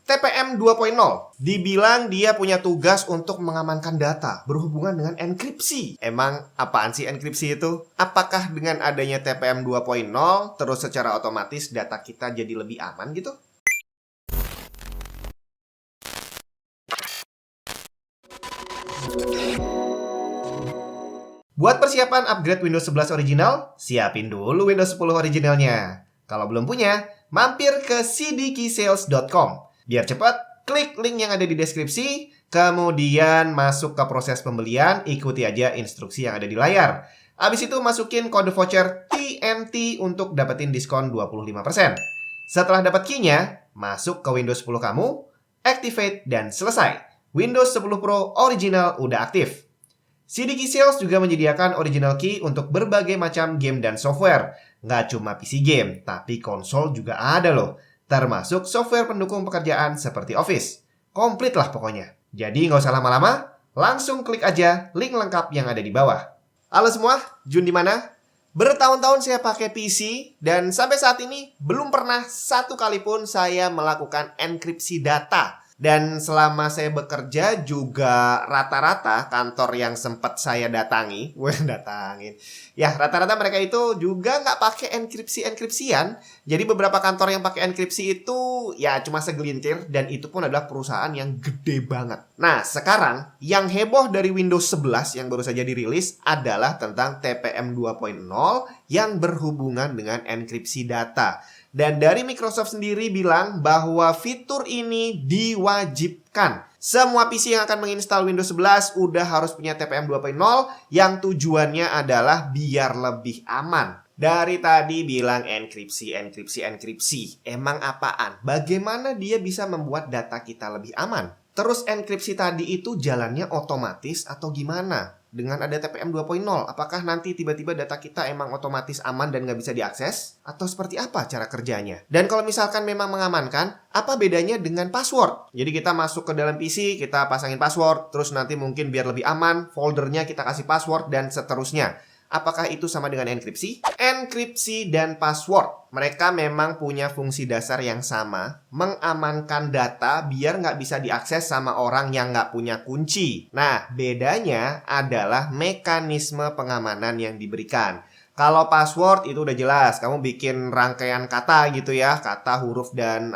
TPM 2.0 dibilang dia punya tugas untuk mengamankan data berhubungan dengan enkripsi. Emang apaan sih enkripsi itu? Apakah dengan adanya TPM 2.0 terus secara otomatis data kita jadi lebih aman gitu? Buat persiapan upgrade Windows 11 original, siapin dulu Windows 10 originalnya. Kalau belum punya, mampir ke cdkeysales.com. Biar cepat, klik link yang ada di deskripsi, kemudian masuk ke proses pembelian, ikuti aja instruksi yang ada di layar. Abis itu masukin kode voucher TNT untuk dapetin diskon 25%. Setelah dapat key-nya, masuk ke Windows 10 kamu, activate dan selesai. Windows 10 Pro original udah aktif. CDKeysales juga menyediakan original key untuk berbagai macam game dan software. Nggak cuma PC game, tapi konsol juga ada loh. Termasuk software pendukung pekerjaan seperti Office. Komplit lah pokoknya. Jadi nggak usah lama-lama, langsung klik aja link lengkap yang ada di bawah. Halo semua, Jun di mana? Bertahun-tahun saya pakai PC dan sampai saat ini belum pernah satu kali pun saya melakukan enkripsi data. Dan selama saya bekerja juga rata-rata kantor yang sempat saya datangi, ya rata-rata mereka itu juga nggak pakai enkripsi-enkripsian. Jadi beberapa kantor yang pakai enkripsi itu ya cuma segelintir dan itu pun adalah perusahaan yang gede banget. Nah sekarang yang heboh dari Windows 11 yang baru saja dirilis adalah tentang TPM 2.0 yang berhubungan dengan enkripsi data. Dan dari Microsoft sendiri bilang bahwa fitur ini diwajibkan. Semua PC yang akan menginstal Windows 11 udah harus punya TPM 2.0 yang tujuannya adalah biar lebih aman. Dari tadi bilang enkripsi. Emang apaan? Bagaimana dia bisa membuat data kita lebih aman? Terus enkripsi tadi itu jalannya otomatis atau gimana? Dengan ada TPM 2.0, apakah nanti tiba-tiba data kita emang otomatis aman dan nggak bisa diakses? Atau seperti apa cara kerjanya? Dan kalau misalkan memang mengamankan, apa bedanya dengan password? Jadi kita masuk ke dalam PC, kita pasangin password, terus nanti mungkin biar lebih aman, foldernya kita kasih password, dan seterusnya. Apakah itu sama dengan enkripsi? Enkripsi dan password, mereka memang punya fungsi dasar yang sama, mengamankan data biar nggak bisa diakses sama orang yang nggak punya kunci. Nah, bedanya adalah mekanisme pengamanan yang diberikan. Kalau password itu udah jelas, kamu bikin rangkaian kata gitu ya, kata, huruf, dan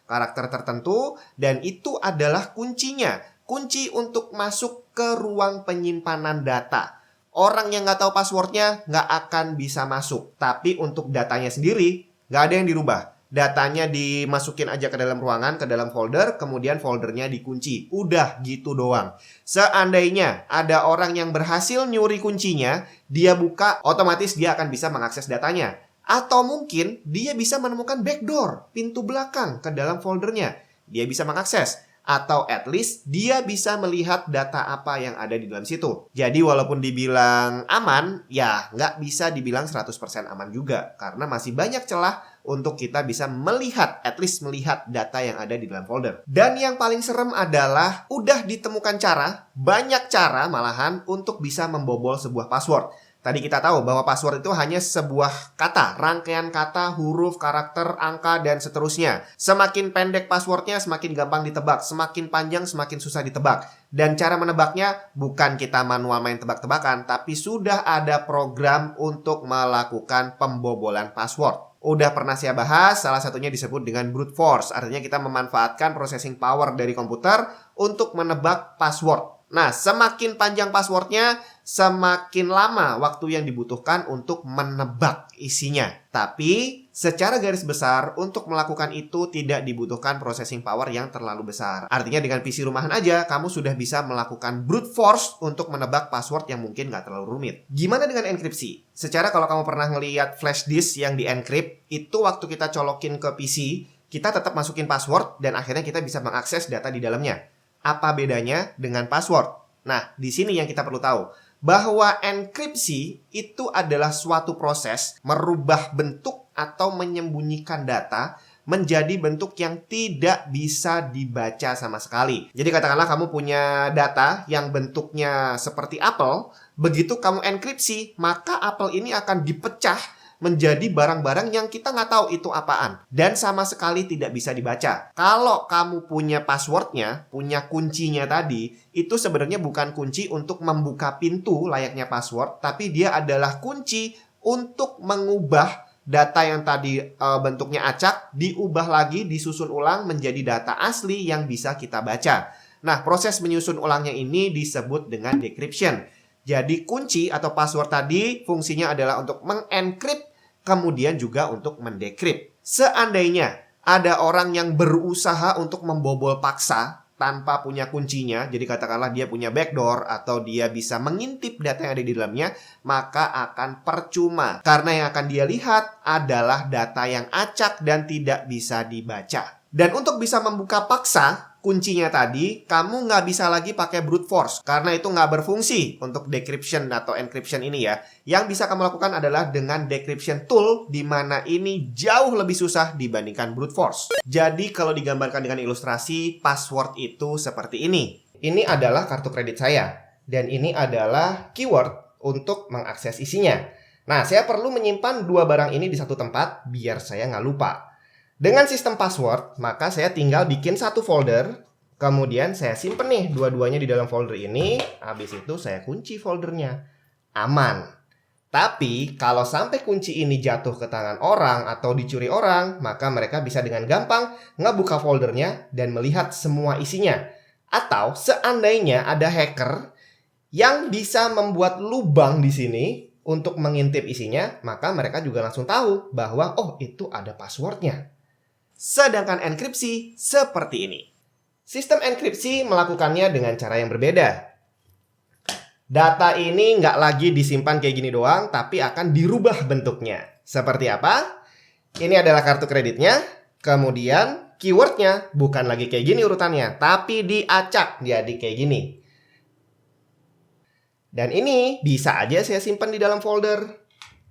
karakter tertentu, dan itu adalah kuncinya. Kunci untuk masuk ke ruang penyimpanan data. Orang yang nggak tahu passwordnya nggak akan bisa masuk. Tapi untuk datanya sendiri, nggak ada yang dirubah. Datanya dimasukin aja ke dalam ruangan, ke dalam folder, kemudian foldernya dikunci. Udah gitu doang. Seandainya ada orang yang berhasil nyuri kuncinya, dia buka, otomatis dia akan bisa mengakses datanya. Atau mungkin dia bisa menemukan backdoor, pintu belakang ke dalam foldernya. Dia bisa mengakses. Atau at least dia bisa melihat data apa yang ada di dalam situ. Jadi walaupun dibilang aman, ya nggak bisa dibilang 100% aman juga. Karena masih banyak celah untuk kita bisa melihat, at least melihat data yang ada di dalam folder. Dan yang paling serem adalah udah ditemukan cara, banyak cara malahan untuk bisa membobol sebuah password. Tadi kita tahu bahwa password itu hanya sebuah kata, rangkaian kata, huruf, karakter, angka, dan seterusnya. Semakin pendek passwordnya, semakin gampang ditebak. Semakin panjang, semakin susah ditebak. Dan cara menebaknya bukan kita manual main tebak-tebakan, tapi sudah ada program untuk melakukan pembobolan password. Udah pernah saya bahas, salah satunya disebut dengan brute force. Artinya kita memanfaatkan processing power dari komputer untuk menebak password. Nah, semakin panjang passwordnya, semakin lama waktu yang dibutuhkan untuk menebak isinya. Tapi, secara garis besar, untuk melakukan itu tidak dibutuhkan processing power yang terlalu besar. Artinya dengan PC rumahan aja, kamu sudah bisa melakukan brute force untuk menebak password yang mungkin nggak terlalu rumit. Gimana dengan enkripsi? Secara kalau kamu pernah ngelihat flash disk yang di-encrypt, itu waktu kita colokin ke PC, kita tetap masukin password dan akhirnya kita bisa mengakses data di dalamnya. Apa bedanya dengan password? Nah, di sini yang kita perlu tahu bahwa enkripsi itu adalah suatu proses merubah bentuk atau menyembunyikan data menjadi bentuk yang tidak bisa dibaca sama sekali. Jadi katakanlah kamu punya data yang bentuknya seperti apel, begitu kamu enkripsi, maka apel ini akan dipecah menjadi barang-barang yang kita nggak tahu itu apaan. Dan sama sekali tidak bisa dibaca. Kalau kamu punya passwordnya, punya kuncinya tadi, itu sebenarnya bukan kunci untuk membuka pintu layaknya password, tapi dia adalah kunci untuk mengubah data yang tadi bentuknya acak, diubah lagi, disusun ulang menjadi data asli yang bisa kita baca. Nah, proses menyusun ulangnya ini disebut dengan decryption. Jadi kunci atau password tadi fungsinya adalah untuk mengencrypt, kemudian juga untuk mendekrypt. Seandainya ada orang yang berusaha untuk membobol paksa tanpa punya kuncinya, jadi katakanlah dia punya backdoor atau dia bisa mengintip data yang ada di dalamnya, maka akan percuma. Karena yang akan dia lihat adalah data yang acak dan tidak bisa dibaca. Dan untuk bisa membuka paksa kuncinya tadi, kamu nggak bisa lagi pakai brute force. Karena itu nggak berfungsi untuk decryption atau encryption ini ya. Yang bisa kamu lakukan adalah dengan decryption tool, di mana ini jauh lebih susah dibandingkan brute force. Jadi kalau digambarkan dengan ilustrasi, password itu seperti ini. Ini adalah kartu kredit saya. Dan ini adalah keyword untuk mengakses isinya. Nah, saya perlu menyimpan dua barang ini di satu tempat biar saya nggak lupa. Dengan sistem password, maka saya tinggal bikin satu folder, kemudian saya simpen nih dua-duanya di dalam folder ini, habis itu saya kunci foldernya. Aman. Tapi kalau sampai kunci ini jatuh ke tangan orang atau dicuri orang, maka mereka bisa dengan gampang ngebuka foldernya dan melihat semua isinya. Atau seandainya ada hacker yang bisa membuat lubang di sini untuk mengintip isinya, maka mereka juga langsung tahu bahwa oh itu ada passwordnya. Sedangkan enkripsi seperti ini. Sistem enkripsi melakukannya dengan cara yang berbeda. Data ini nggak lagi disimpan kayak gini doang, tapi akan dirubah bentuknya. Seperti apa? Ini adalah kartu kreditnya, kemudian keywordnya bukan lagi kayak gini urutannya, tapi diacak jadi kayak gini. Dan ini bisa aja saya simpan di dalam folder.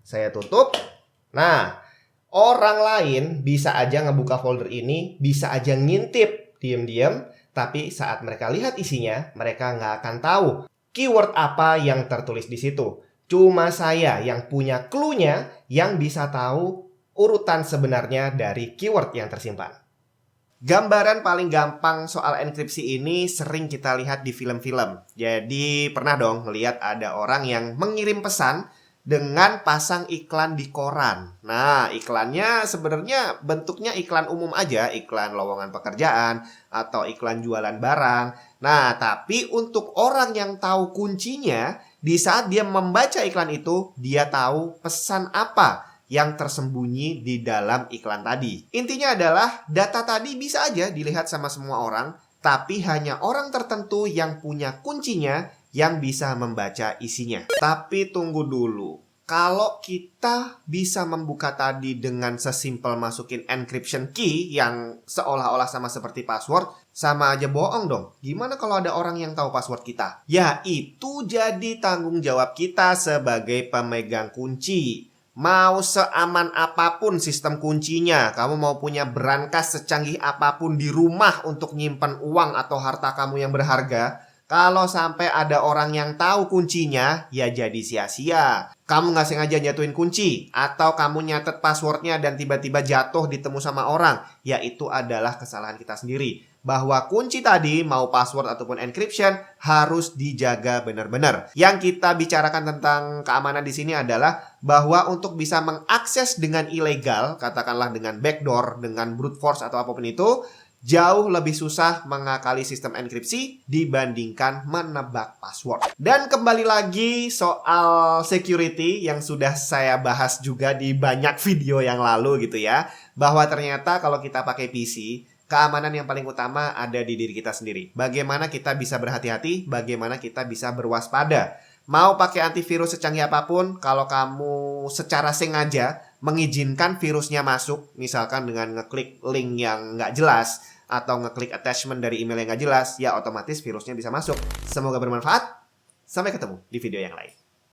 Saya tutup. Nah, orang lain bisa aja ngebuka folder ini, bisa aja ngintip diam-diam, tapi saat mereka lihat isinya, mereka nggak akan tahu keyword apa yang tertulis di situ. Cuma saya yang punya clue-nya yang bisa tahu urutan sebenarnya dari keyword yang tersimpan. Gambaran paling gampang soal enkripsi ini sering kita lihat di film-film. Jadi pernah dong ngelihat ada orang yang mengirim pesan dengan pasang iklan di koran. Nah, iklannya sebenarnya bentuknya iklan umum aja, iklan lowongan pekerjaan atau iklan jualan barang. Nah, tapi untuk orang yang tahu kuncinya, di saat dia membaca iklan itu, dia tahu pesan apa yang tersembunyi di dalam iklan tadi. Intinya adalah data tadi bisa aja dilihat sama semua orang, tapi hanya orang tertentu yang punya kuncinya yang bisa membaca isinya. Tapi tunggu dulu. Kalau kita bisa membuka tadi dengan sesimpel masukin encryption key yang seolah-olah sama seperti password, sama aja bohong dong. Gimana kalau ada orang yang tahu password kita? Ya itu jadi tanggung jawab kita sebagai pemegang kunci. Mau seaman apapun sistem kuncinya, kamu mau punya brankas secanggih apapun di rumah untuk nyimpan uang atau harta kamu yang berharga, kalau sampai ada orang yang tahu kuncinya, ya jadi sia-sia. Kamu nggak sengaja jatuhin kunci, atau kamu nyatet passwordnya dan tiba-tiba jatuh ditemu sama orang, ya itu adalah kesalahan kita sendiri. Bahwa kunci tadi, mau password ataupun encryption, harus dijaga benar-benar. Yang kita bicarakan tentang keamanan di sini adalah bahwa untuk bisa mengakses dengan ilegal, katakanlah dengan backdoor, dengan brute force atau apapun itu, jauh lebih susah mengakali sistem enkripsi dibandingkan menebak password. Dan kembali lagi soal security yang sudah saya bahas juga di banyak video yang lalu gitu ya. Bahwa ternyata kalau kita pakai PC, keamanan yang paling utama ada di diri kita sendiri. Bagaimana kita bisa berhati-hati, bagaimana kita bisa berwaspada. Mau pakai antivirus secanggih apapun, kalau kamu secara sengaja mengizinkan virusnya masuk, misalkan dengan ngeklik link yang nggak jelas, atau ngeklik attachment dari email yang nggak jelas, ya otomatis virusnya bisa masuk. Semoga bermanfaat. Sampai ketemu di video yang lain.